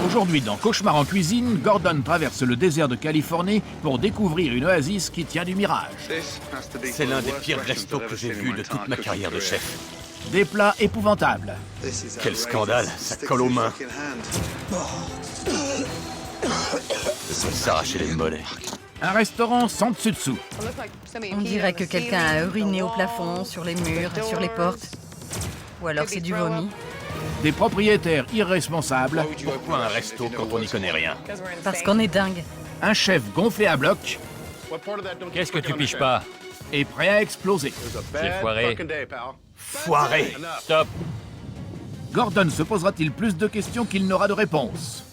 Aujourd'hui, dans Cauchemar en cuisine, Gordon traverse le désert de Californie pour découvrir une oasis qui tient du mirage. C'est l'un des pires restos que j'ai vus de toute ma carrière de chef. Des plats épouvantables. Quel scandale, ça colle aux mains. Ça s'arrachait les mollets. Un restaurant sans dessus-dessous. On dirait que quelqu'un a uriné au plafond, sur les murs, sur les portes. Ou alors c'est du vomi. Des propriétaires irresponsables. Pourquoi un resto quand on n'y connaît rien? Parce qu'on est dingue. Un chef gonflé à bloc Qu'est-ce que tu piges pas? et prêt à exploser. C'est foiré. Foiré! Stop. Gordon se posera-t-il plus de questions qu'il n'aura de réponses?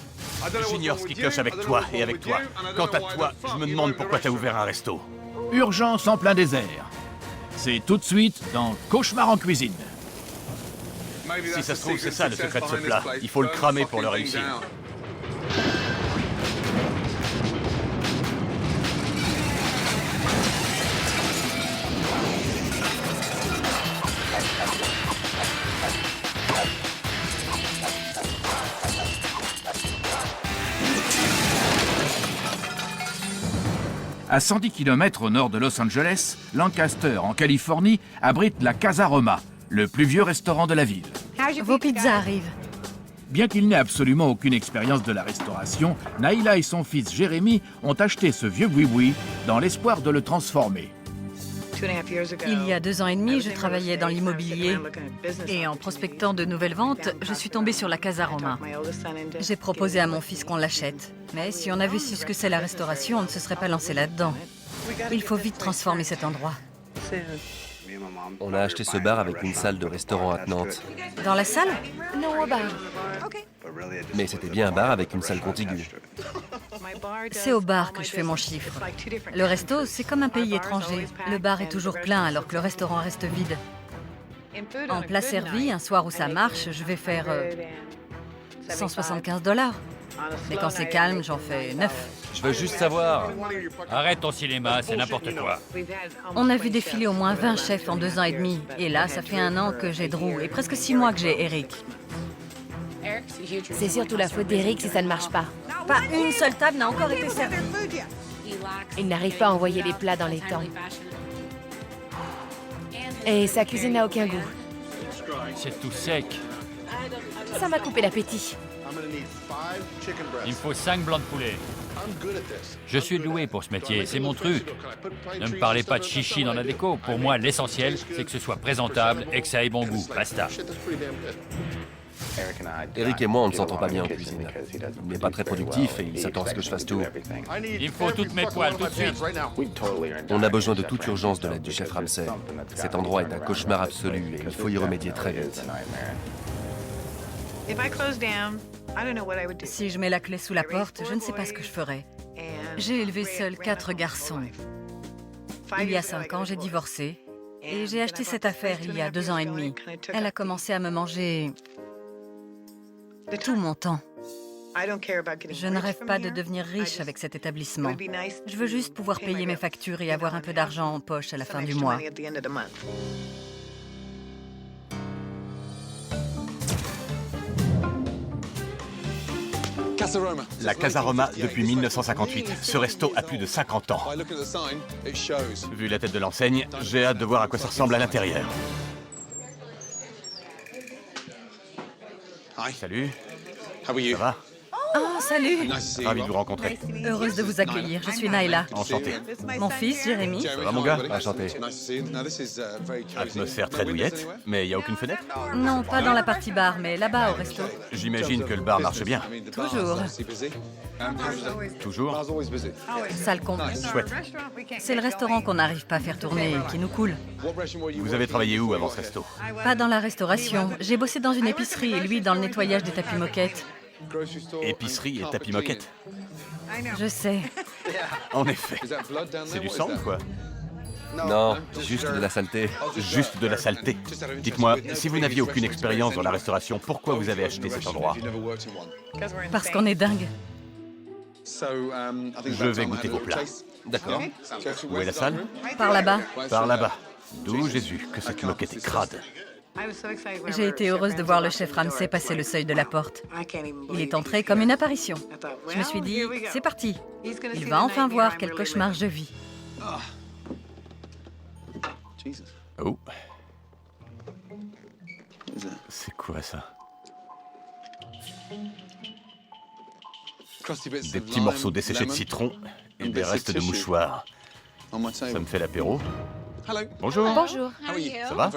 J'ignore ce qui cloche avec toi et avec toi. Quant à toi, je me demande pourquoi t'as ouvert un resto. Urgence en plein désert. C'est tout de suite dans Cauchemar en cuisine. Si ça se trouve, c'est ça le secret de ce plat. Il faut le cramer pour le réussir. À 110 km au nord de Los Angeles, Lancaster, en Californie, abrite la Casa Roma, le plus vieux restaurant de la ville. Vos pizzas arrivent. Bien qu'il n'ait absolument aucune expérience de la restauration, Naïla et son fils Jérémy ont acheté ce vieux boui-boui dans l'espoir de le transformer. Il y a 2 ans et demi, je travaillais dans l'immobilier. Et en prospectant de nouvelles ventes, je suis tombée sur la Casa Roma. J'ai proposé à mon fils qu'on l'achète. Mais si on avait su ce que c'est la restauration, on ne se serait pas lancé là-dedans. Il faut vite transformer cet endroit. On a acheté ce bar avec une salle de restaurant attenante. Dans la salle? Non, au bar. Mais c'était bien un bar avec une salle contiguë. C'est au bar que je fais mon chiffre. Le resto, c'est comme un pays étranger. Le bar est toujours plein alors que le restaurant reste vide. En plat servi, un soir où ça marche, je vais faire 175 $. Mais quand c'est calme, j'en fais 9. Je veux juste savoir. Arrête ton cinéma, c'est n'importe quoi. On a vu défiler au moins 20 chefs en 2 ans et demi. Et là, ça fait 1 an que j'ai Drew et presque 6 mois que j'ai Eric. C'est surtout la faute d'Eric si ça ne marche pas. Pas une seule table n'a encore été servie. Il n'arrive pas à envoyer les plats dans les temps. Et sa cuisine n'a aucun goût. C'est tout sec. Ça m'a coupé l'appétit. Il me faut 5 blancs de poulet. Je suis doué pour ce métier, c'est mon truc. Ne me parlez pas de chichi dans la déco. Pour moi, l'essentiel, c'est que ce soit présentable et que ça ait bon goût. Basta. Eric et moi, on ne s'entend pas bien en cuisine. Il n'est pas très productif et il s'attend à ce que je fasse tout. Il me faut toutes mes poêles tout de suite. On a besoin de toute urgence de l'aide du chef Ramsay. Cet endroit est un cauchemar absolu et il faut y remédier très vite. Si je mets la clé sous la porte, je ne sais pas ce que je ferai. J'ai élevé seul 4 garçons. Il y a 5 ans, j'ai divorcé. Et j'ai acheté cette affaire il y a 2 ans et demi. Elle a commencé à me manger tout mon temps. Je ne rêve pas de devenir riche avec cet établissement. Je veux juste pouvoir payer mes factures et avoir un peu d'argent en poche à la fin du mois. La Casa Roma depuis 1958. Ce resto a plus de 50 ans. Vu la tête de l'enseigne, j'ai hâte de voir à quoi ça ressemble à l'intérieur. Salut. Ça va? Oh, salut! Ravi de vous rencontrer. Heureuse de vous accueillir. Je suis Naïla. Enchanté. Mon fils, Jérémy. Ça va mon gars? Enchanté. Atmosphère très douillette, mais il n'y a aucune fenêtre? Non, pas dans la partie bar, mais là-bas au resto. J'imagine que le bar marche bien. Toujours. Toujours? Salle complète. Chouette. C'est le restaurant qu'on n'arrive pas à faire tourner et qui nous coule. Vous avez travaillé où avant ce resto? Pas dans la restauration. J'ai bossé dans une épicerie et lui dans le nettoyage des tapis moquettes. Épicerie et tapis moquette. Je sais. En effet. C'est du sang ou quoi? Non, juste de la saleté. Juste de la saleté. Dites-moi, si vous n'aviez aucune expérience dans la restauration, pourquoi vous avez acheté cet endroit? Parce qu'on est dingue. Je vais goûter vos plats. D'accord. Où est la salle? Par là-bas. Par là-bas. D'où Jésus, que cette moquette est crade. J'ai été heureuse de voir le chef Ramsay passer le seuil de la porte. Il est entré comme une apparition. Je me suis dit, c'est parti. Il va enfin voir quel cauchemar je vis. Oh. C'est quoi ça? Des petits morceaux desséchés de citron et des restes de mouchoirs. Ça me fait l'apéro. Bonjour. Bonjour. Ça va?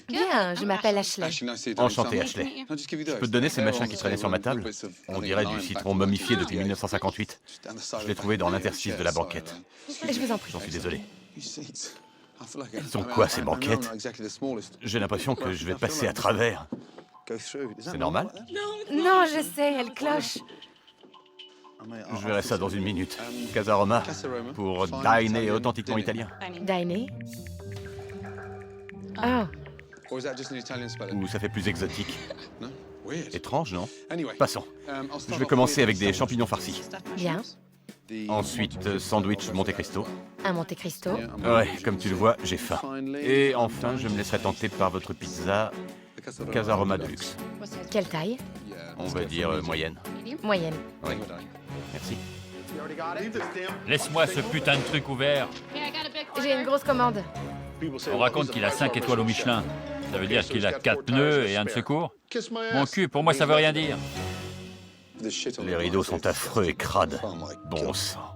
Bien, je m'appelle Ashley. Enchanté, Ashley. Je peux te donner ces machins qui traînaient sur ma table? On dirait du citron momifié depuis 1958. Je l'ai trouvé dans l'interstice de la banquette. Je vous en prie. J'en suis désolé. Elles sont quoi, ces banquettes? J'ai l'impression que je vais passer à travers. C'est normal? Non, je sais, elle cloche. Je verrai ça dans une minute. Casa Roma, pour dîner authentiquement italien. Dîner. Oh, Ou ça fait plus exotique? Étrange, non? Passons. Je vais commencer avec des champignons farcis. bien. Ensuite, sandwich Monte Cristo. Un Monte Cristo. Ouais, comme tu le vois, j'ai faim. Et enfin, je me laisserai tenter par votre pizza Casa Roma de luxe. Quelle taille? On va dire moyenne. Moyenne. Oui. Merci. Laisse-moi ce putain de truc ouvert. J'ai une grosse commande. On raconte qu'il a 5 étoiles au Michelin. Ça veut dire qu'il a 4 pneus et un de secours? Mon cul, pour moi, ça veut rien dire. Les rideaux sont affreux et crades. Bon sang.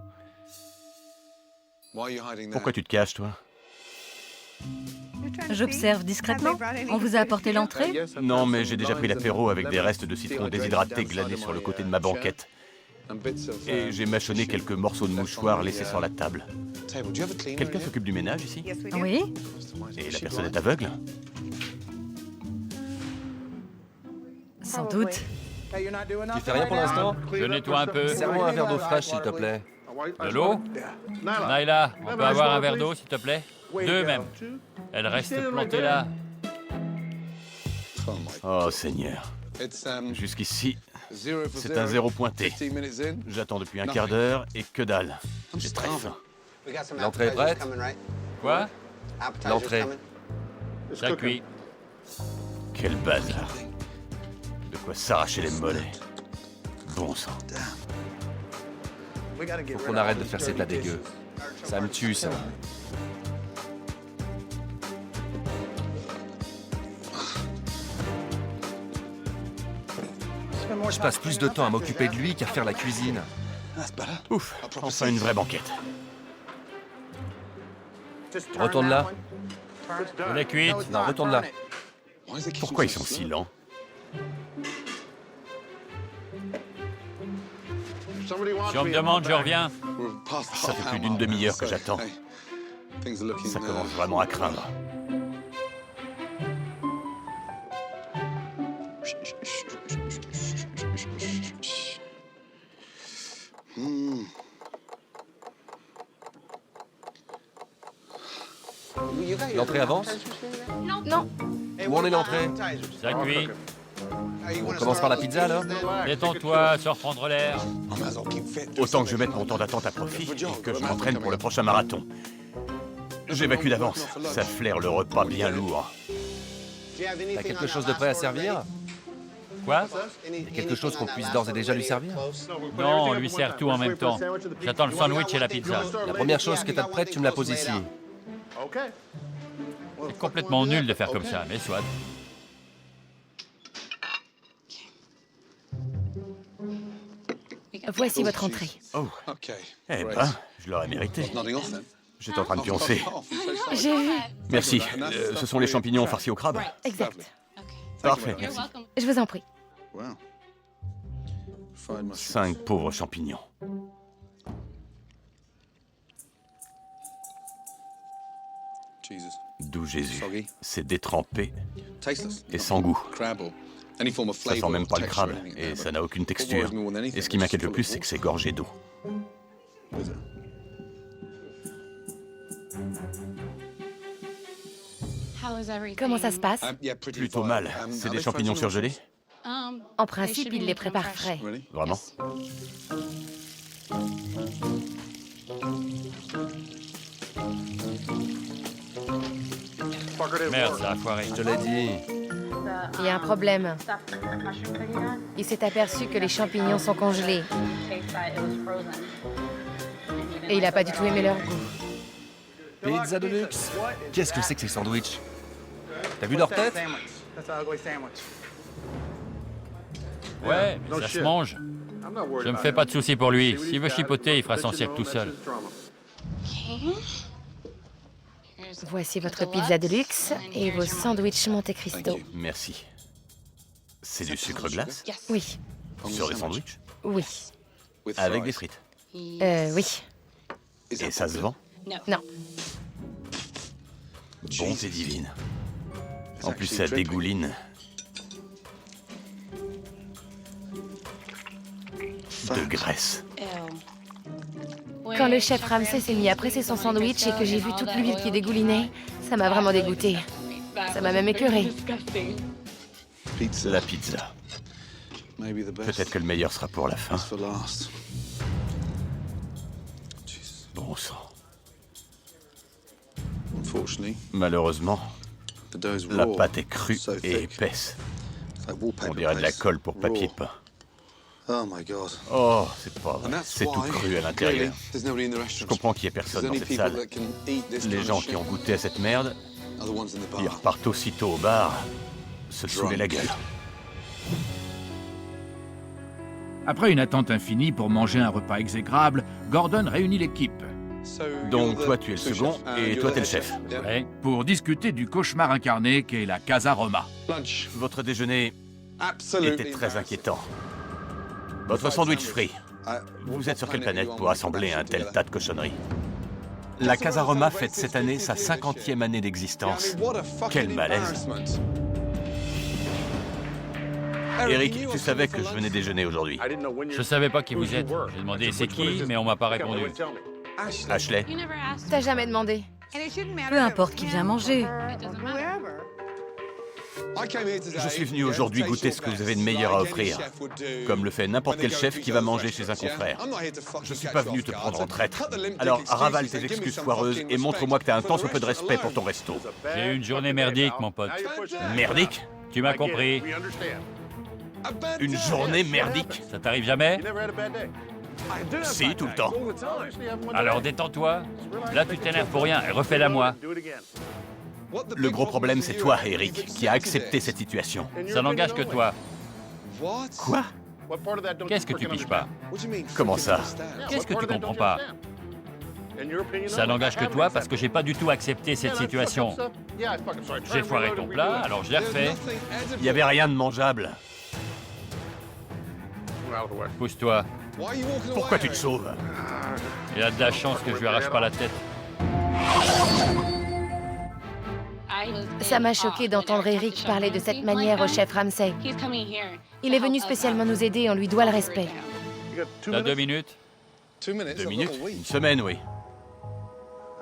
Pourquoi tu te caches, toi? J'observe discrètement. On vous a apporté l'entrée? Non, mais j'ai déjà pris l'apéro avec des restes de citron déshydraté glanés sur le côté de ma banquette. Et j'ai mâchonné quelques morceaux de mouchoirs laissés sur la table. Quelqu'un s'occupe du ménage ici? Oui. Et la personne est aveugle? Sans doute. Tu fais rien pour l'instant? Je nettoie un peu. Serre-moi un verre d'eau fraîche, s'il te plaît. De l'eau? Naila, on peut avoir un verre d'eau, s'il te plaît? 2 même. Elle reste plantée là. Oh Seigneur. Jusqu'ici, c'est un zéro pointé. J'attends depuis un quart d'heure et que dalle. J'ai très faim. L'entrée est prête? Quoi? L'entrée. Ça cuit. Quel bazar. De quoi s'arracher les mollets. Bon sang. Faut qu'on arrête de faire ces plats dégueux. Ça me tue, ça. Je passe plus de temps à m'occuper de lui qu'à faire la cuisine. Ouf, enfin une vraie banquette. Retourne là. Elle est cuite. Non, retourne là. Pourquoi ils sont si lents? Si on me demande, je reviens. Ça fait plus d'une demi-heure que j'attends. Ça commence vraiment à craindre. L'entrée avance? Non. Où en est l'entrée? Ça cuit. On commence par la pizza, alors? Détends-toi, sors prendre l'air. Autant que je mette mon temps d'attente à profit et que je m'entraîne pour le prochain marathon. J'évacue d'avance. Ça flaire le repas bien lourd. T'as quelque chose de prêt à servir? Quoi? Quelque chose qu'on puisse d'ores et déjà lui servir? Non, on lui sert tout en même temps. J'attends le sandwich et la pizza. La première chose que t'as de prête, tu me la poses ici. C'est complètement nul de faire comme ça, mais soit. Voici votre entrée. Oh, eh ben, je l'aurais mérité. J'étais en train de pioncer. J'ai vu. Merci. Ce sont les champignons farcis au crabe? Exact. Parfait, merci. Je vous en prie. 5 pauvres champignons. D'où Jésus. C'est détrempé et sans goût. Ça sent même pas le crabe et ça n'a aucune texture. Et ce qui m'inquiète le plus, c'est que c'est gorgé d'eau. Comment ça se passe? Plutôt mal. C'est des champignons surgelés? En principe, ils les préparent frais. Vraiment? Merde, ça a foiré. Je te l'ai dit. Il y a un problème. Il s'est aperçu que les champignons sont congelés. Et il n'a pas du tout aimé leur goût. Pizza de luxe. Qu'est-ce que c'est que ces sandwichs? T'as vu leur tête? Ouais, mais ça se mange. Je me fais pas de soucis pour lui. S'il veut chipoter, il fera son cirque tout seul. Voici votre pizza de luxe et vos sandwichs Monte Cristo. Merci. C'est du sucre glace? Oui, Sur les sandwichs? oui, Avec des frites. oui. Et ça se vend? Non, Bonté divine. En plus, ça dégouline. De graisse. quand le chef Ramsay s'est mis à presser son sandwich et que j'ai vu toute l'huile qui dégoulinait, ça m'a vraiment dégoûté. Ça m'a même écœuré. La pizza. Peut-être que le meilleur sera pour la fin. Bon sang. Malheureusement, la pâte est crue et épaisse. On dirait de la colle pour papier peint. Oh, c'est pas vrai. C'est tout cru à l'intérieur. Je comprends qu'il n'y ait personne dans cette salle. Les gens qui ont goûté à cette merde, ils repartent aussitôt au bar, se saouler la gueule. Après une attente infinie pour manger un repas exécrable, Gordon réunit l'équipe Donc toi tu es le second et toi t'es le chef. Ouais. pour discuter du cauchemar incarné qu'est la Casa Roma. Votre déjeuner était très inquiétant. Votre sandwich frit. Vous êtes sur quelle planète pour assembler un tel tas de cochonneries? La Casa Roma fête cette année sa 50e année d'existence. Quel malaise. Eric, tu savais que je venais déjeuner aujourd'hui. Je savais pas qui vous êtes. J'ai demandé c'est qui, mais on m'a pas répondu. Ashley, T'as jamais demandé. Peu importe qui vient manger. je suis venu aujourd'hui goûter ce que vous avez de meilleur à offrir. Comme le fait n'importe quel chef qui va manger chez un confrère. Je suis pas venu te prendre en traître. Alors ravale tes excuses foireuses et montre-moi que t'as un tant soit peu de respect pour ton resto. J'ai eu une journée merdique, mon pote. Merdique? Tu m'as compris. Une journée merdique? Ça t'arrive jamais? Si, tout le temps. Alors détends-toi. Là, tu t'énerves pour rien et refais-la moi. Le gros problème, c'est toi, Eric, qui a accepté cette situation. Ça n'engage que toi. Quoi? Qu'est-ce que tu piges pas? Comment ça? Qu'est-ce que tu comprends pas? Ça n'engage que toi parce que j'ai pas du tout accepté cette situation. J'ai foiré ton plat, alors je l'ai refait. Il y avait rien de mangeable. Pousse-toi. Pourquoi tu te sauves? Il a de la chance que je lui arrache pas la tête. Ça m'a choqué d'entendre Eric parler de cette manière au chef Ramsay. Il est venu spécialement nous aider, on lui doit le respect. T'as 2 minutes? 2 minutes? Une semaine, oui.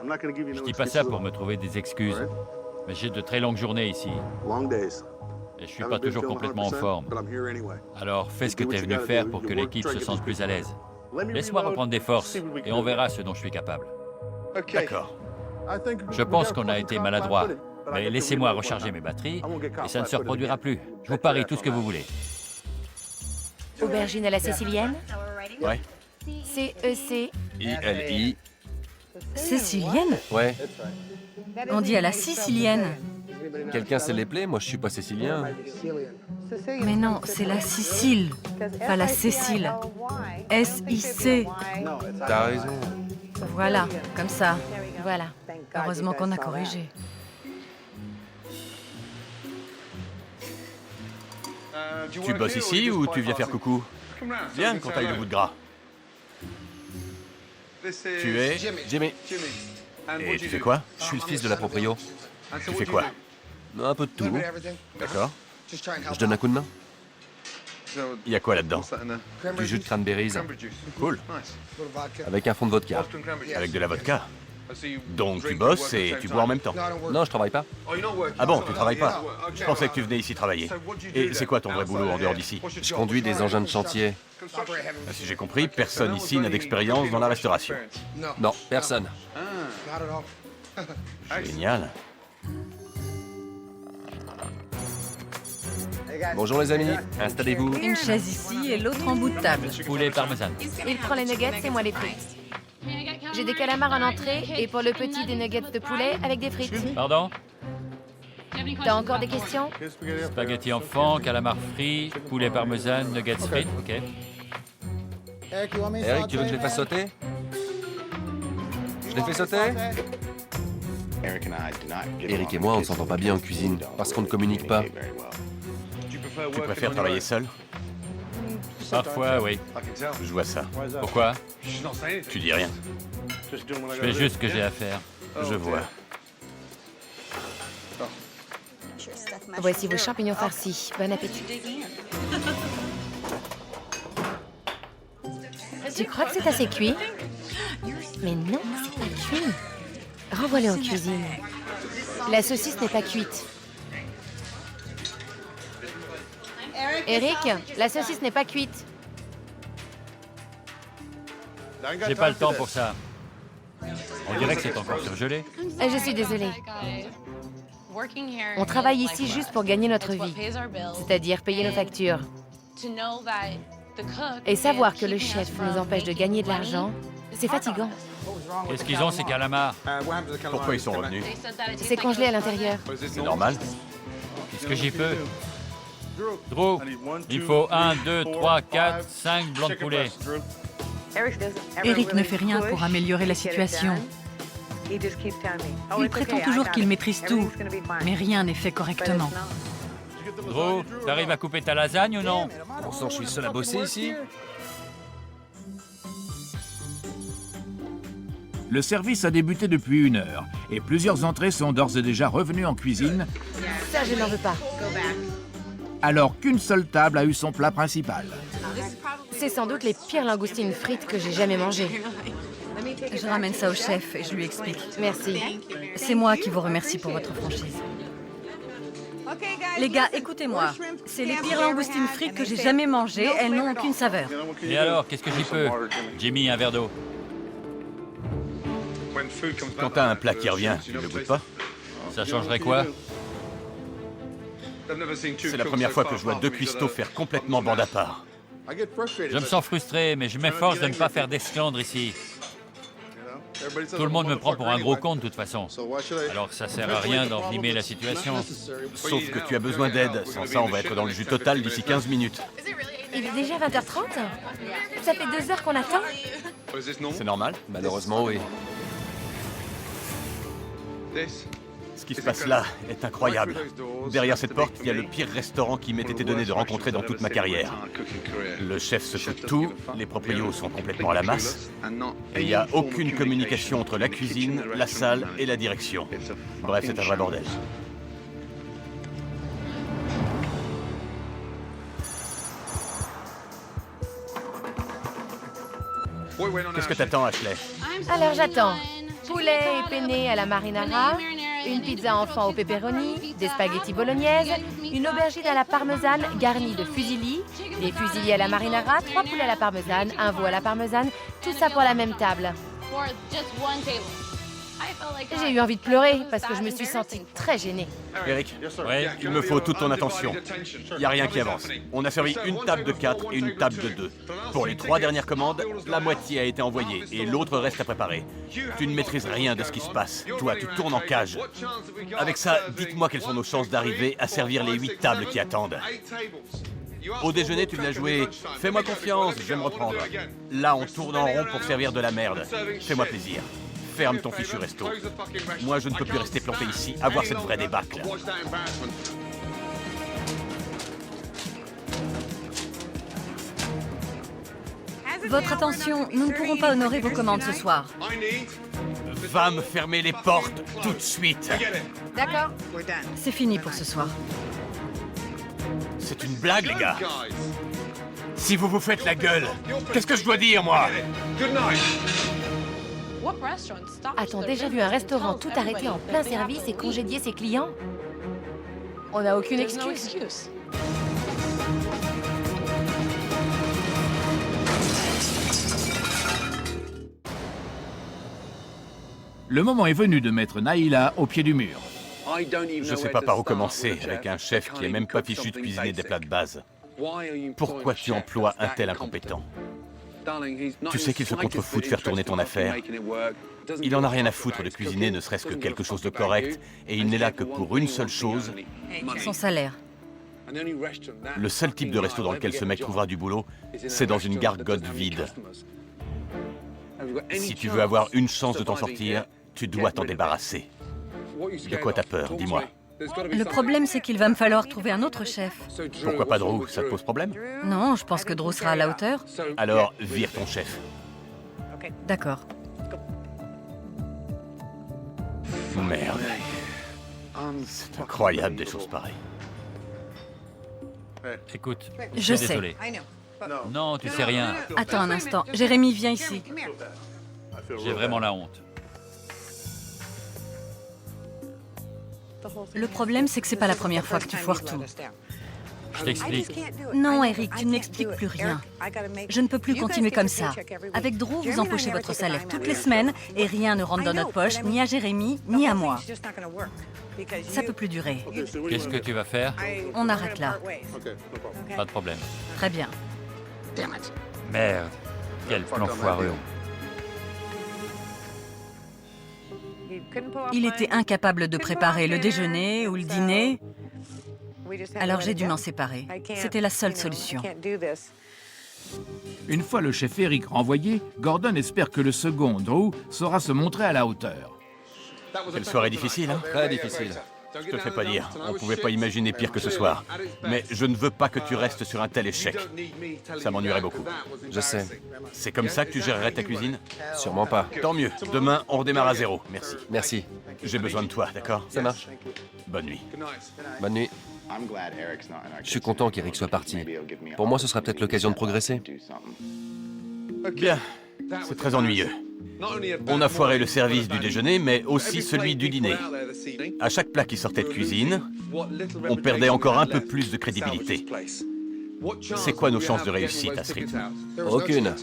Je dis pas ça pour me trouver des excuses. Mais j'ai de très longues journées ici. Et je suis pas toujours complètement en forme. Alors fais ce que t'es venu faire pour que l'équipe se sente plus à l'aise. Laisse-moi reprendre des forces et on verra ce dont je suis capable. D'accord. Je pense qu'on a été maladroit. Mais laissez-moi recharger mes batteries et ça ne se reproduira plus. Je vous parie tout ce que vous voulez. Aubergine à la sicilienne. Ouais. C-E-C. I-L-I. Sicilienne? Ouais. On dit à la sicilienne. Quelqu'un sait les plaies? Moi, je suis pas sicilien. Mais non, c'est la Sicile, pas la Cécile. S-I-C. T'as raison. Voilà, comme ça. Voilà. Heureusement qu'on a corrigé. Tu bosses ici ou tu viens faire coucou? Viens quand t'as eu le bout de gras. Tu es Jimmy, Et tu fais quoi? je suis le fils de la proprio. Tu fais quoi? Un peu de tout. D'accord. Je donne un coup de main. Il y a quoi là-dedans? Du jus de cranberries Cool. avec un fond de vodka. Avec de la vodka. Donc tu bosses et tu bois en même temps. Non, je travaille pas. Ah bon, tu travailles pas? Je pensais que tu venais ici travailler. Et c'est quoi ton vrai boulot en dehors d'ici? Je conduis des engins de chantier. Si j'ai compris, personne ici n'a d'expérience dans la restauration. Non, personne. Génial. Bonjour les amis, installez-vous. Une chaise ici et l'autre en bout de table. Poulet parmesan. Il prend les nuggets et moi les frites. J'ai des calamars en entrée et pour le petit des nuggets de poulet avec des frites. Pardon? T'as encore des questions? Spaghetti enfant, calamar frit, poulet parmesan, nuggets frites, ok. Eric, tu veux que je les fasse sauter? Je les fais sauter? Eric et moi, on ne s'entend pas bien en cuisine, parce qu'on ne communique pas. Tu préfères travailler seul? Parfois, oui. Je vois ça. Pourquoi? Tu dis rien. Je fais juste ce que j'ai à faire. Je vois. Voici vos champignons farcis. Bon appétit. Tu crois que c'est assez cuit? Mais non, c'est pas cuit. Renvoie-le en cuisine. La saucisse n'est pas cuite. Eric, la saucisse n'est pas cuite. J'ai pas le temps pour ça. On dirait que c'est encore surgelé. Je suis désolée. On travaille ici juste pour gagner notre vie, c'est-à-dire payer nos factures. Et savoir que le chef nous empêche de gagner de l'argent, c'est fatigant. Qu'est-ce qu'ils ont, ces calamars? Pourquoi ils sont revenus? C'est congelé à l'intérieur. C'est normal. Qu'est-ce que j'y peux? Drew, il faut 1, 2, 3, 4, 5 blancs de poulet. Eric ne fait rien pour améliorer la situation. Il prétend toujours qu'il maîtrise tout, mais rien n'est fait correctement. Drew, t'arrives à couper ta lasagne ou non? Bon sang, je suis le seul à bosser ici. Le service a débuté depuis 1 heure et plusieurs entrées sont d'ores et déjà revenues en cuisine, Ça, je n'en veux pas. alors qu'une seule table a eu son plat principal. C'est sans doute les pires langoustines frites que j'ai jamais mangées. Je ramène ça au chef et je lui explique. Merci. C'est moi qui vous remercie pour votre franchise. Les gars, écoutez-moi. C'est les pires langoustines frites que j'ai jamais mangées. Elles n'ont aucune saveur. Et alors, qu'est-ce que j'y peux? Jimmy, un verre d'eau. Quand t'as un plat qui revient, tu ne le goûtes pas? Ça changerait quoi? C'est la première fois que je vois 2 cuistots faire complètement bande à part. Je me sens frustré, mais je m'efforce de ne pas faire d'esclandre ici. Tout le monde me prend pour un gros con de toute façon. Alors ça sert à rien d'envenimer la situation. Sauf que tu as besoin d'aide. Sans ça, on va être dans le jus total d'ici 15 minutes. Il est déjà 20h30? Ça fait 2 heures qu'on attend? C'est normal? Malheureusement, oui. Ce qui se passe là est incroyable. Derrière cette porte, il y a le pire restaurant qui m'ait été donné de rencontrer dans toute ma carrière. Le chef se fout de tout, les proprios sont complètement à la masse, et il n'y a aucune communication entre la cuisine, la salle et la direction. Bref, c'est un vrai bordel. Qu'est-ce que t'attends, Ashley? Alors j'attends. Poulet épéné à la marinara, une pizza enfant au pepperoni, des spaghettis bolognaises, une aubergine à la parmesane garnie de fusilli, des fusillis à la marinara, 3 poulets à la parmesane, un veau à la parmesane, tout ça pour la même table. J'ai eu envie de pleurer parce que je me suis sentie très gênée. Eric, Ouais. il me faut toute ton attention. Il n'y a rien qui avance. On a servi une table de 4 et une table de 2. Pour les 3 dernières commandes, la moitié a été envoyée et l'autre reste à préparer. Tu ne maîtrises rien de ce qui se passe. Toi, tu tournes en cage. Avec ça, dites-moi quelles sont nos chances d'arriver à servir les 8 tables qui attendent. Au déjeuner, tu l'as joué « Fais-moi confiance, je vais me reprendre ». Là, on tourne en rond pour servir de la merde. Fais-moi plaisir. Ferme ton fichu resto. Moi, je ne peux plus rester planté ici, à voir cette vraie débâcle. Votre attention, nous ne pourrons pas honorer vos commandes ce soir. Va me fermer les portes tout de suite. D'accord. C'est fini pour ce soir. C'est une blague, les gars. Si vous vous faites la gueule, qu'est-ce que je dois dire, moi? A-t-on déjà vu un restaurant tout arrêter en plein service et congédier ses clients? On n'a aucune excuse. Le moment est venu de mettre Naïla au pied du mur. Je sais pas par où commencer avec un chef qui est même pas fichu de cuisiner des plats de base. Pourquoi tu emploies un tel incompétent? Tu sais qu'il se contrefout de faire tourner ton affaire. Il en a rien à foutre de cuisiner ne serait-ce que quelque chose de correct, et il n'est là que pour une seule chose, Son salaire. le seul type de resto dans lequel ce mec trouvera du boulot, c'est dans une gargote vide. Si tu veux avoir une chance de t'en sortir, tu dois t'en débarrasser. De quoi t'as peur, dis-moi. Le problème, c'est qu'il va me falloir trouver un autre chef. Pourquoi pas Drew? Ça te pose problème? Non, je pense que Drew sera à la hauteur. Alors, vire ton chef. D'accord. Merde. C'est incroyable des choses pareilles. Écoute, Je suis sais. désolé. Non, tu sais rien. Attends un instant. Jérémy, viens ici. J'ai vraiment la honte. Le problème, c'est que c'est pas la première fois que tu foires tout. Je t'explique. Non, Eric, tu ne m'expliques plus rien. Je ne peux plus continuer comme ça. Avec Drew, vous empochez votre salaire toutes les semaines et rien ne rentre dans notre poche, ni à Jérémy, ni à moi. Ça peut plus durer. Qu'est-ce que tu vas faire? On arrête là. Pas de problème. Très bien. Merde. Quel plan foireux. Il était incapable de préparer le déjeuner ou le dîner, alors j'ai dû m'en séparer. C'était la seule solution. Une fois le chef Eric renvoyé, Gordon espère que le second, Drew, saura se montrer à la hauteur. Quelle soirée difficile, hein? Très difficile. Je te fais pas dire, on pouvait pas imaginer pire que ce soir. Mais je ne veux pas que tu restes sur un tel échec. Ça m'ennuierait beaucoup. Je sais. C'est comme ça que tu gérerais ta cuisine? Sûrement pas. Tant mieux. Demain, on redémarre à zéro. Merci. Merci. J'ai besoin de toi, d'accord? Ça marche. Bonne nuit. Bonne nuit. Je suis content qu'Eric soit parti. Pour moi, ce sera peut-être l'occasion de progresser. Bien. C'est très ennuyeux. On a foiré le service du déjeuner, mais aussi celui du dîner. À chaque plat qui sortait de cuisine, on perdait encore un peu plus de crédibilité. C'est quoi nos chances de réussite à ce rythme? Aucune.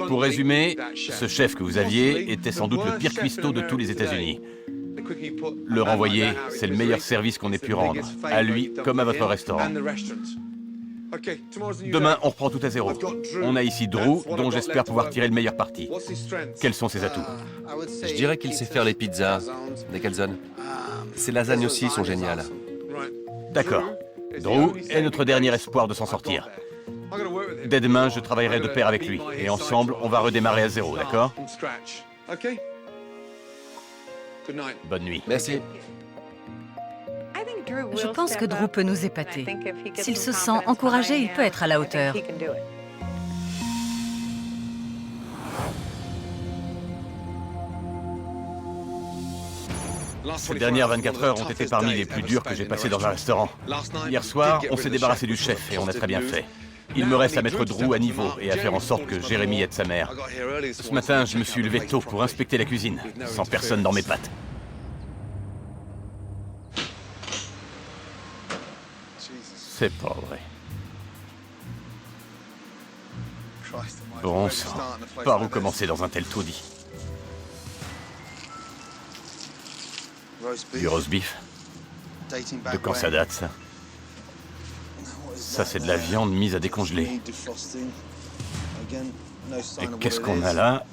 Pour résumer, ce chef que vous aviez était sans doute le pire cuistot de tous les États-Unis. Le renvoyer, c'est le meilleur service qu'on ait pu rendre, à lui comme à votre restaurant. Demain, on reprend tout à zéro. On a ici Drew, dont j'espère pouvoir tirer le meilleur parti. Quels sont ses atouts? Je dirais qu'il sait faire les pizzas, des calzones. Ses lasagnes aussi sont géniales. D'accord. Drew est notre dernier espoir de s'en sortir. Dès demain, je travaillerai de pair avec lui. Et ensemble, on va redémarrer à zéro, d'accord? Bonne nuit. Merci. Je pense que Drew peut nous épater. S'il se sent encouragé, il peut être à la hauteur. Ces dernières 24 heures ont été parmi les plus dures que j'ai passées dans un restaurant. Hier soir, on s'est débarrassé du chef et on a très bien fait. Il me reste à mettre Drew à niveau et à faire en sorte que Jérémy aide sa mère. Ce matin, je me suis levé tôt pour inspecter la cuisine, sans personne dans mes pattes. C'est pas vrai. Bon sang, par où commencer dans un tel taudis? Du roast beef? De quand ça date, ça? Ça, c'est de la viande mise à décongeler. Et qu'est-ce qu'on a là?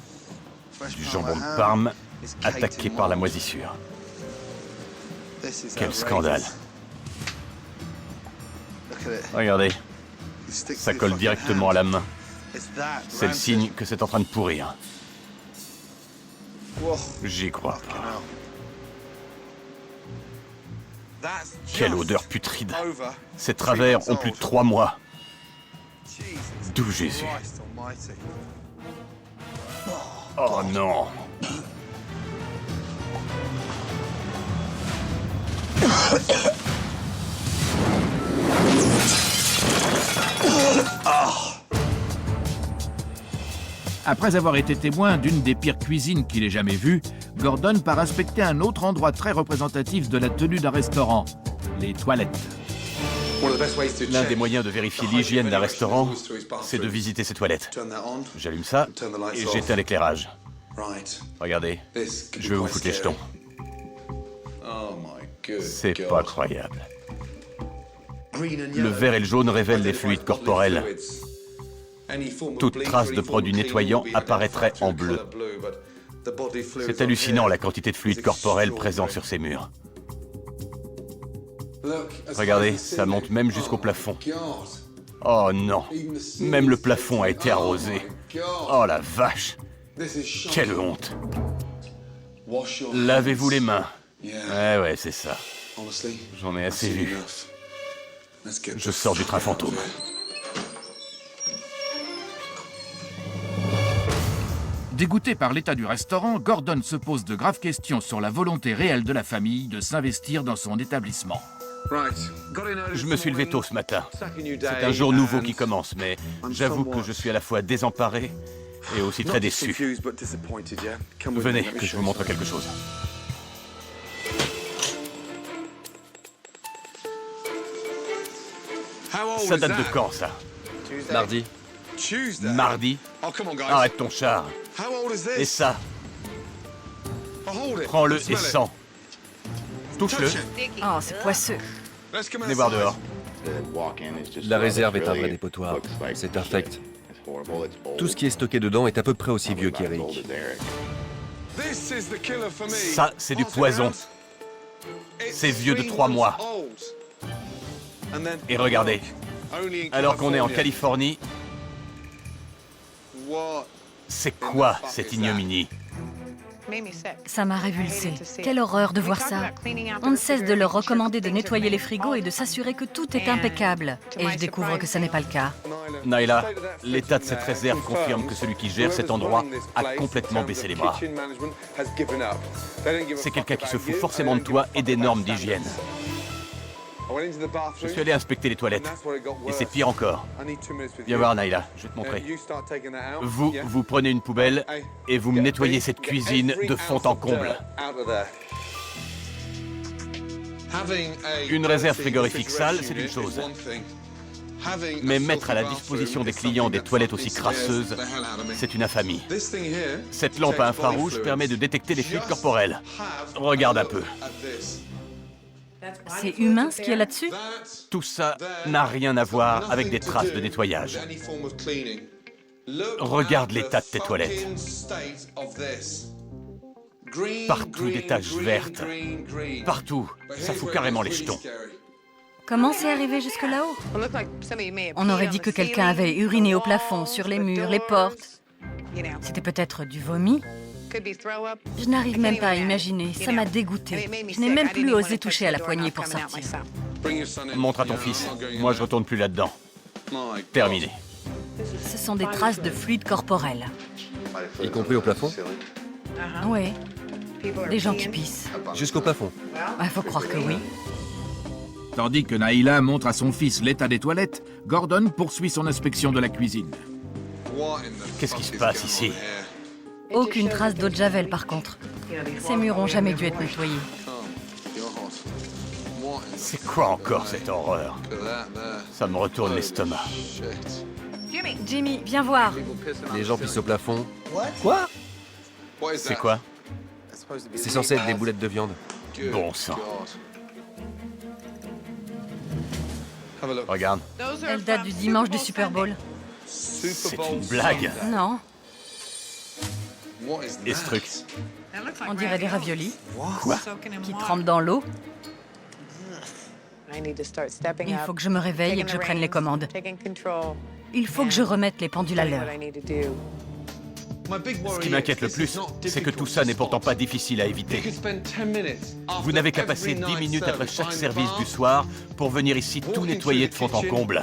Du jambon de Parme attaqué par la moisissure. Quel scandale. Regardez, ça colle directement à la main. C'est le signe que c'est en train de pourrir. J'y crois pas. Quelle odeur putride. Ces travers ont plus de 3 mois. D'où Jésus? Oh non! Après avoir été témoin d'une des pires cuisines qu'il ait jamais vues, Gordon part inspecter un autre endroit très représentatif de la tenue d'un restaurant, les toilettes. L'un des moyens de vérifier l'hygiène d'un restaurant, c'est de visiter ses toilettes. J'allume ça et j'éteins l'éclairage. Regardez, je vais vous foutre les jetons. C'est pas croyable. Le vert et le jaune révèlent les fluides corporels. Toute trace de produit nettoyant apparaîtrait en bleu. C'est hallucinant la quantité de fluide corporel présent sur ces murs. Regardez, ça monte même jusqu'au plafond. Oh non, même le plafond a été arrosé. Oh la vache! Quelle honte! Lavez-vous les mains. Ouais, c'est ça. J'en ai assez vu. Je sors du train fantôme. Dégoûté par l'état du restaurant, Gordon se pose de graves questions sur la volonté réelle de la famille de s'investir dans son établissement. Je me suis levé tôt ce matin. C'est un jour nouveau qui commence, mais j'avoue que je suis à la fois désemparé et aussi très déçu. Venez, que je vous montre quelque chose. Ça date de quand, ça? Mardi. Mardi? Arrête ton char. Et ça? Prends-le et sens. Touche-le. Oh, c'est poisseux. Venez voir dehors. La réserve est un vrai dépotoir. C'est infect. Tout ce qui est stocké dedans est à peu près aussi vieux qu'Eric. Ça, c'est du poison. C'est vieux de 3 mois. Et regardez, alors qu'on est en Californie, c'est quoi cette ignominie? Ça m'a révulsée. Quelle horreur de voir ça. On ne cesse de leur recommander de nettoyer les frigos et de s'assurer que tout est impeccable. Et je découvre que ça n'est pas le cas. Nyla, l'état de cette réserve confirme que celui qui gère cet endroit a complètement baissé les bras. C'est quelqu'un qui se fout forcément de toi et des normes d'hygiène. Je suis allé inspecter les toilettes, et c'est pire encore. Viens voir, Nyla, je vais te montrer. Vous prenez une poubelle et vous me nettoyez cette cuisine de fond en comble. Une réserve frigorifique sale, c'est une chose. Mais mettre à la disposition des clients des toilettes aussi crasseuses, c'est une infamie. Cette lampe à infrarouge permet de détecter les fluides corporels. Regarde un peu. C'est humain ce qu'il y a là-dessus? Tout ça n'a rien à voir avec des traces de nettoyage. Regarde l'état de tes toilettes. Partout des taches vertes. Partout. Ça fout carrément les jetons. Comment c'est arrivé jusque là-haut? On aurait dit que quelqu'un avait uriné au plafond, sur les murs, les portes. C'était peut-être du vomi? Je n'arrive même pas à imaginer, ça m'a dégoûtée. Je n'ai même plus osé toucher à la poignée pour sortir. Montre à ton fils. Moi, je retourne plus là-dedans. Terminé. Ce sont des traces de fluide corporel. Y compris au plafond? Oui. Des gens qui pissent. Jusqu'au plafond? Il faut croire que oui. Tandis que Nyla montre à son fils l'état des toilettes, Gordon poursuit son inspection de la cuisine. Qu'est-ce qui se passe ici? Aucune trace d'eau de javel, par contre. Ces murs ont jamais dû être nettoyés. C'est quoi encore cette horreur? Ça me retourne l'estomac. Jimmy, viens voir. Les gens pissent au plafond. Quoi? C'est quoi? C'est censé être des boulettes de viande. Bon sang. Regarde. Elle date du dimanche du Super Bowl. C'est une blague. Non, Et ce truc? on dirait des raviolis Quoi? qui trempent dans l'eau. Il faut que je me réveille et que je prenne les commandes. Il faut que je remette les pendules à l'heure. Ce qui m'inquiète le plus, c'est que tout ça n'est pourtant pas difficile à éviter. Vous n'avez qu'à passer 10 minutes après chaque service du soir pour venir ici tout nettoyer de fond en comble.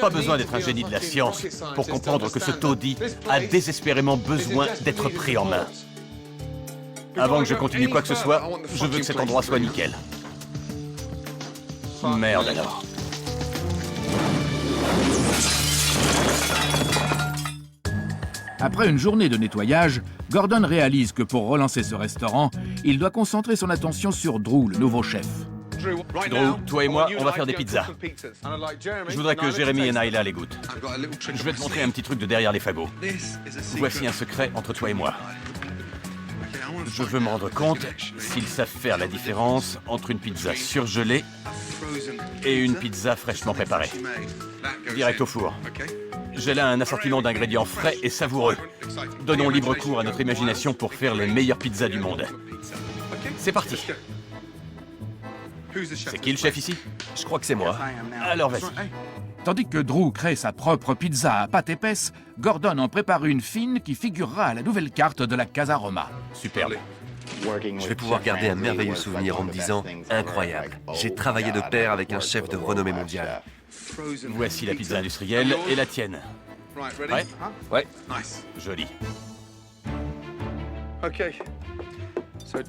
Pas besoin d'être un génie de la science pour comprendre que ce taudis a désespérément besoin d'être pris en main. Avant que je continue quoi que ce soit, je veux que cet endroit soit nickel. Merde alors. Après une journée de nettoyage, Gordon réalise que pour relancer ce restaurant, il doit concentrer son attention sur Drew, le nouveau chef. Drew, toi et moi, on va faire des pizzas. Je voudrais que Jérémy et Nyla les goûtent. Je vais te montrer un petit truc de derrière les fagots. Voici un secret entre toi et moi. Je veux me rendre compte s'ils savent faire la différence entre une pizza surgelée et une pizza fraîchement préparée. Direct au four. J'ai là un assortiment d'ingrédients frais et savoureux. Donnons libre cours à notre imagination pour faire les meilleures pizzas du monde. C'est parti. C'est qui le chef ici? Je crois que c'est moi. Alors vas-y. Tandis que Drew crée sa propre pizza à pâte épaisse, Gordon en prépare une fine qui figurera à la nouvelle carte de la Casa Roma. Superbe. Je vais pouvoir garder un merveilleux souvenir en me disant « Incroyable, j'ai travaillé de pair avec un chef de renommée mondiale. » Voici la pizza industrielle et la tienne. Prêt? Ouais. Joli.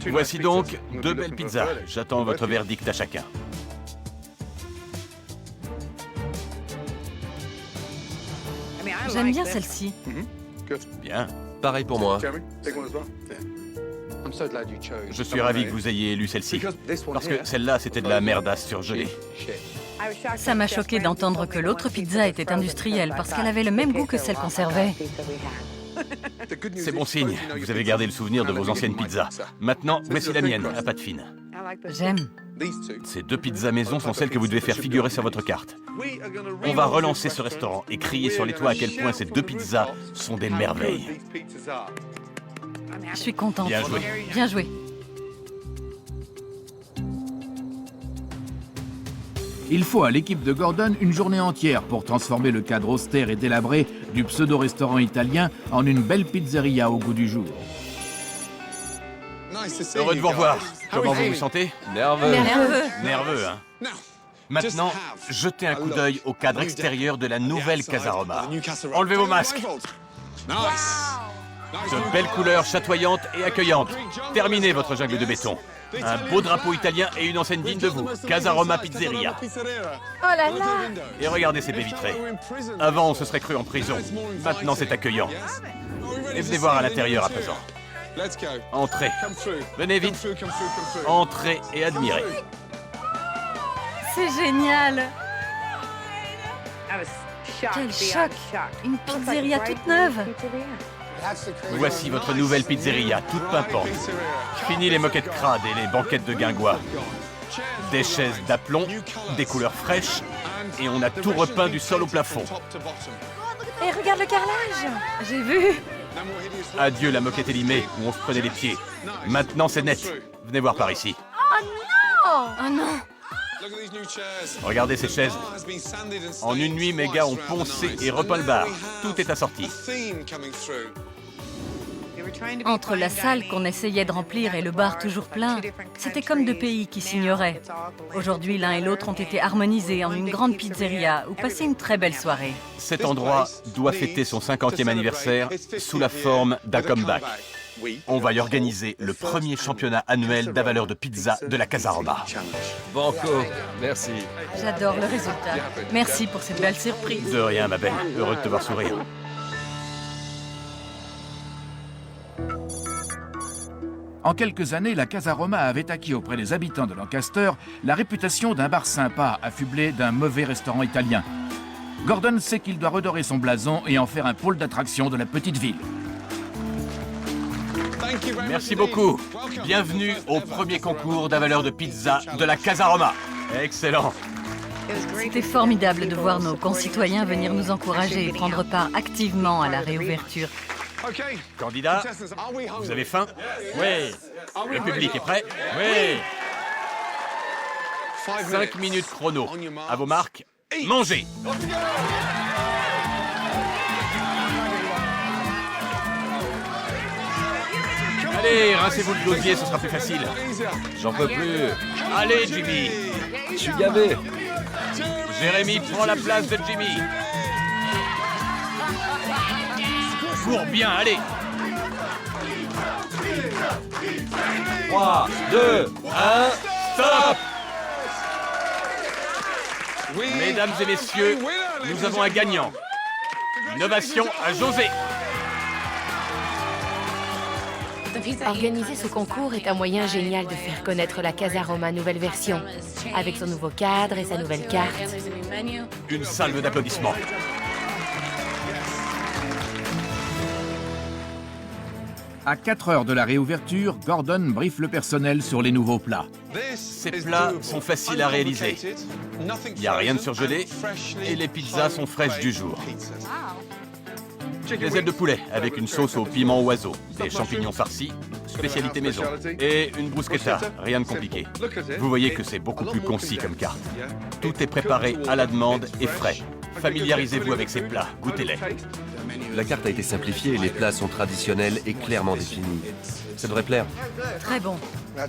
Voici donc 2 belles pizzas. J'attends votre verdict à chacun. J'aime bien celle-ci. Bien. Pareil pour moi. Je suis ravi que vous ayez élu celle-ci. Parce que celle-là, c'était de la merdasse surgelée. Ça m'a choqué d'entendre que l'autre pizza était industrielle parce qu'elle avait le même goût que celle qu'on servait. C'est bon signe. Vous avez gardé le souvenir de vos anciennes pizzas. Maintenant, voici la mienne, à pâte fine. J'aime. Ces 2 pizzas maison sont celles que vous devez faire figurer sur votre carte. On va relancer ce restaurant et crier sur les toits à quel point ces 2 pizzas sont des merveilles. Je suis contente. Bien joué. Bien joué. Il faut à l'équipe de Gordon une journée entière pour transformer le cadre austère et délabré du pseudo-restaurant italien en une belle pizzeria au goût du jour. Heureux de vous revoir. Comment vous vous sentez? Nerveux. Nerveux, hein? Maintenant, jetez un coup d'œil au cadre extérieur de la nouvelle Casa Roma. Enlevez vos masques. De belles couleurs chatoyantes et accueillantes. Terminez votre jungle de béton. Un beau drapeau italien et une enseigne digne de vous. Casa Roma Pizzeria. Oh là là! Et regardez ces baies vitrées. Avant, on se serait cru en prison. Maintenant, c'est accueillant. Et venez voir à l'intérieur à présent. Entrez. Venez vite. Entrez et admirez. C'est génial. Quel choc! Une pizzeria toute neuve. Voici votre nouvelle pizzeria, toute pimpante. Fini les moquettes crades et les banquettes de guingois. Des chaises d'aplomb, des couleurs fraîches, et on a tout repeint du sol au plafond. Et regarde le carrelage! J'ai vu. Adieu la moquette élimée où on se prenait les pieds. Maintenant c'est net. Venez voir par ici. Oh non! Oh non. Regardez ces chaises. En une nuit, mes gars ont poncé et repeint le bar. Tout est assorti. Entre la salle qu'on essayait de remplir et le bar toujours plein, c'était comme 2 pays qui s'ignoraient. Aujourd'hui, l'un et l'autre ont été harmonisés en une grande pizzeria où passer une très belle soirée. Cet endroit doit fêter son 50e anniversaire sous la forme d'un comeback. On va y organiser le premier championnat annuel d'avaleur de pizza de la Casa Roma. Banco, merci. J'adore le résultat. Merci pour cette belle surprise. De rien, ma belle. Heureux de te voir sourire. En quelques années, la Casa Roma avait acquis auprès des habitants de Lancaster la réputation d'un bar sympa, affublé d'un mauvais restaurant italien. Gordon sait qu'il doit redorer son blason et en faire un pôle d'attraction de la petite ville. Merci beaucoup. Bienvenue au premier concours d'avaleur de pizza de la Casa Roma. Excellent. C'était formidable de voir nos concitoyens venir nous encourager et prendre part activement à la réouverture. Candidats, vous avez faim? Oui. Le public est prêt? Oui. 5 minutes chrono. À vos marques, mangez. Allez, rincez-vous le gosier, ce sera plus facile. J'en peux plus. Allez, Jimmy. Je suis gavé. Jérémy prend la place de Jimmy. Cours bien, allez. 3, 2, 1, stop. Mesdames et messieurs, nous avons un gagnant. Une ovation à José. Organiser ce concours est un moyen génial de faire connaître la Casa Roma nouvelle version, avec son nouveau cadre et sa nouvelle carte. Une salve d'applaudissements. À 4 heures de la réouverture, Gordon briefe le personnel sur les nouveaux plats. Ces plats sont faciles à réaliser. Il n'y a rien de surgelé et les pizzas sont fraîches du jour. Des ailes de poulet avec une sauce au piment oiseau, des champignons farcis, spécialité maison, et une bruschetta, rien de compliqué. Vous voyez que c'est beaucoup plus concis comme carte. Tout est préparé à la demande et frais. Familiarisez-vous avec ces plats, goûtez-les. La carte a été simplifiée et les plats sont traditionnels et clairement définis. Ça devrait plaire. Très bon.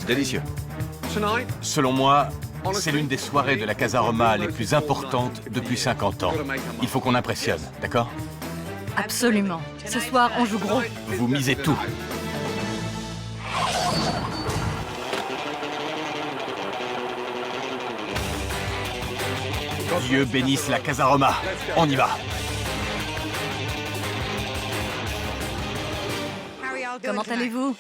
Délicieux. Selon moi, c'est l'une des soirées de la Casa Roma les plus importantes depuis 50 ans. Il faut qu'on impressionne, d'accord? Absolument. Ce soir, on joue gros. Vous misez tout. Dieu bénisse la Casa Roma. On y va. Comment allez-vous?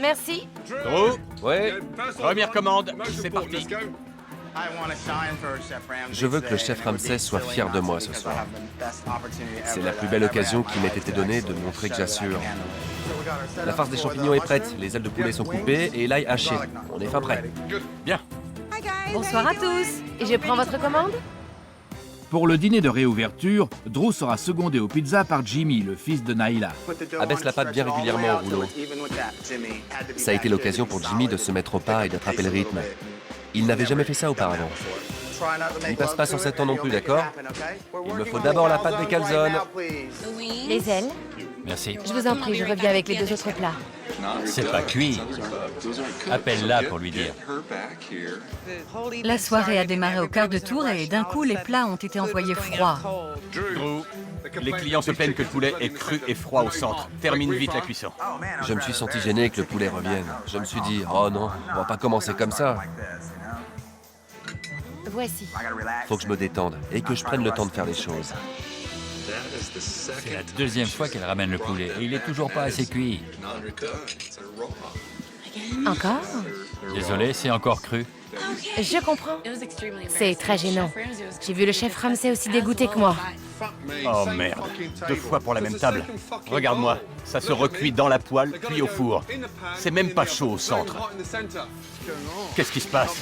Merci. Drew, Ouais, première commande, c'est parti. je veux que le chef Ramsès soit fier de moi ce soir. C'est la plus belle occasion qui m'ait été donnée de montrer que j'assure. La farce des champignons est prête, les ailes de poulet sont coupées et l'ail haché. On est fin prêt. Bien. Bonsoir à tous. Et je prends votre commande? Pour le dîner de réouverture, Drew sera secondé aux pizzas par Jimmy, le fils de Naila. Abaisse la pâte bien régulièrement au rouleau. Ça a été l'occasion pour Jimmy de se mettre au pas et d'attraper le rythme. Il n'avait jamais fait ça auparavant. N'y passe pas sans 7 ans non plus, d'accord? Il me faut d'abord la pâte des calzones. Les ailes? Merci. Je vous en prie, je reviens avec les 2 autres plats. C'est pas cuit. Appelle-la pour lui dire. La soirée a démarré au quart de tour et d'un coup, les plats ont été envoyés froids. Drew, les clients se plaignent que le poulet est cru et froid au centre. Termine vite la cuisson. Je me suis senti gêné que le poulet revienne. Je me suis dit, oh non, on va pas commencer comme ça. Voici. Faut que je me détende et que je prenne le temps de faire les choses. C'est la deuxième fois qu'elle ramène le poulet et il est toujours pas assez cuit. Encore? Désolé, c'est encore cru. Je comprends. C'est très gênant. J'ai vu le chef Ramsay aussi dégoûté que moi. Oh merde, 2 fois pour la même table. Regarde-moi, ça se recuit dans la poêle, puis au four. C'est même pas chaud au centre. Qu'est-ce qui se passe?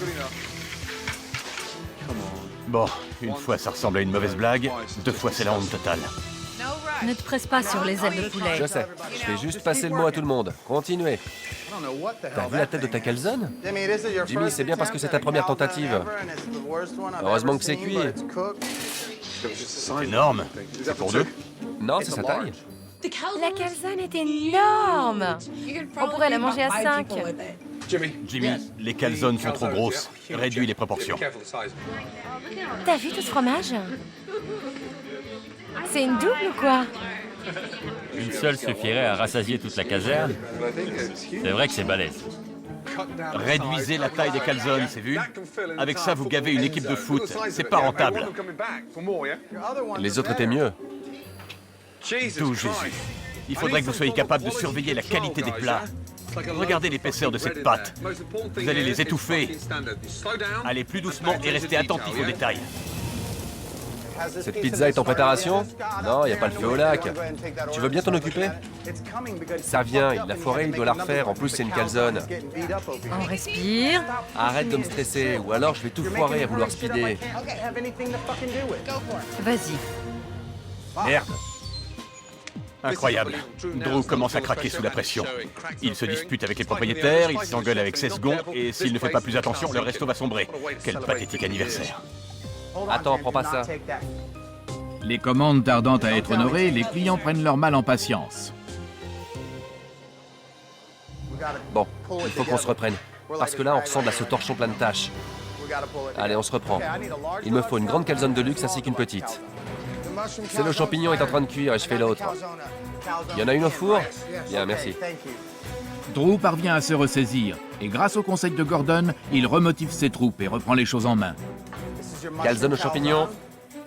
Bon, une fois ça ressemble à une mauvaise blague, 2 fois c'est la honte totale. Ne te presse pas sur les ailes de poulet. Je sais, je vais juste passer le mot à tout le monde. Continuez. T'as vu la tête de ta calzone? Jimmy, c'est bien parce que c'est ta première tentative. Heureusement que c'est cuit. C'est énorme. C'est pour 2? Non, c'est sa taille. La calzone est énorme. On pourrait la manger à 5. Jimmy, les calzones sont trop grosses. Réduis les proportions. T'as vu tout ce fromage? C'est une double ou quoi? Une seule suffirait à rassasier toute la caserne. C'est vrai que c'est balèze. Réduisez la taille des calzones, c'est vu? Avec ça, vous gavez une équipe de foot. C'est pas rentable. Les autres étaient mieux. Tout Jésus. Il faudrait que vous soyez capable de surveiller la qualité des plats. Regardez l'épaisseur de cette pâte. Vous allez les étouffer. Allez plus doucement et restez attentifs aux détails. Cette pizza est en préparation? Non, il n'y a pas le feu au lac. Tu veux bien t'en occuper? Ça vient, il l'a foiré, il doit la refaire. En plus, c'est une calzone. On respire. Arrête de me stresser, ou alors je vais tout foirer à vouloir speeder. Vas-y. Merde. Incroyable. Drew commence à craquer sous la pression. Il se dispute avec les propriétaires, il s'engueule avec ses seconds, et s'il ne fait pas plus attention, le resto va sombrer. Quel pathétique anniversaire. Attends, prends pas ça. Les commandes tardant à être honorées, les clients prennent leur mal en patience. Bon, il faut qu'on se reprenne. Parce que là, on ressemble à ce torchon plein de taches. Allez, on se reprend. Il me faut une grande calzone de luxe ainsi qu'une petite. C'est le champignon est en train de cuire et je fais l'autre. Il y en a une au four? Bien, merci. Drew parvient à se ressaisir, et grâce au conseil de Gordon, il remotive ses troupes et reprend les choses en main. Calzone aux champignons.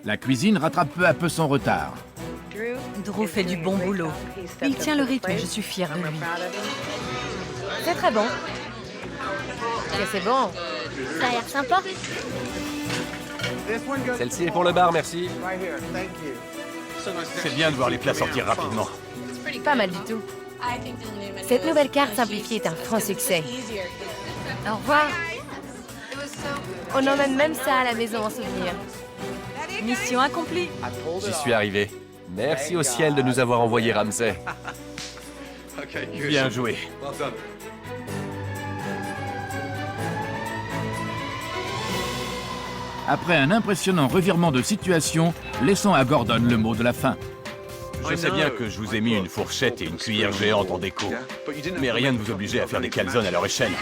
La cuisine rattrape peu à peu son retard. Drew fait du bon boulot. Il tient le rythme et je suis fière de lui. C'est très bon. Que c'est bon. Ça a l'air sympa. Celle-ci est pour le bar, merci. C'est bien de voir les plats sortir rapidement. Pas mal du tout. Cette nouvelle carte simplifiée est un franc succès. Au revoir. On emmène même ça à la maison en souvenir. Mission accomplie. J'y suis arrivé. Merci au ciel de nous avoir envoyé Ramsay. Bien joué. Après un impressionnant revirement de situation, laissons à Gordon le mot de la fin. Je sais bien que je vous ai mis une fourchette et une cuillère géante en déco, mais rien ne vous obligeait à faire des calzones à leur échelle.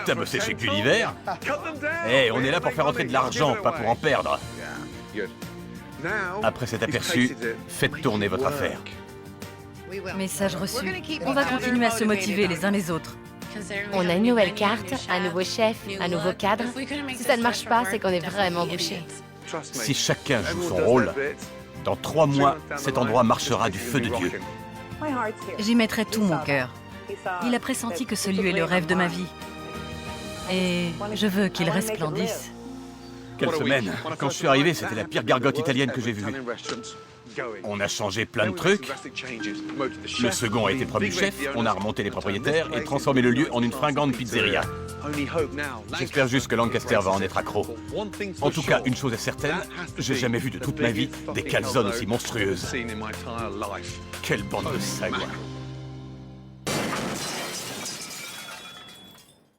T'as bossé chez Gulliver? Eh, on est là pour faire entrer de l'argent, pas pour en perdre. Après cet aperçu, faites tourner votre affaire. Message reçu. On va continuer à se motiver les uns les autres. On a une nouvelle carte, un nouveau chef, un nouveau cadre. Si ça ne marche pas, c'est qu'on est vraiment bouché. Si chacun joue son rôle, dans 3 mois, cet endroit marchera du feu de Dieu. J'y mettrai tout mon cœur. Il a pressenti que ce lieu est le rêve de ma vie. Et je veux qu'il resplendisse. Quelle semaine! Quand je suis arrivé, c'était la pire gargote italienne que j'ai vue. On a changé plein de trucs. Le second a été promu chef, on a remonté les propriétaires et transformé le lieu en une fringante pizzeria. J'espère juste que Lancaster va en être accro. En tout cas, une chose est certaine, j'ai jamais vu de toute ma vie des calzones aussi monstrueuses. Quelle bande de sagouins!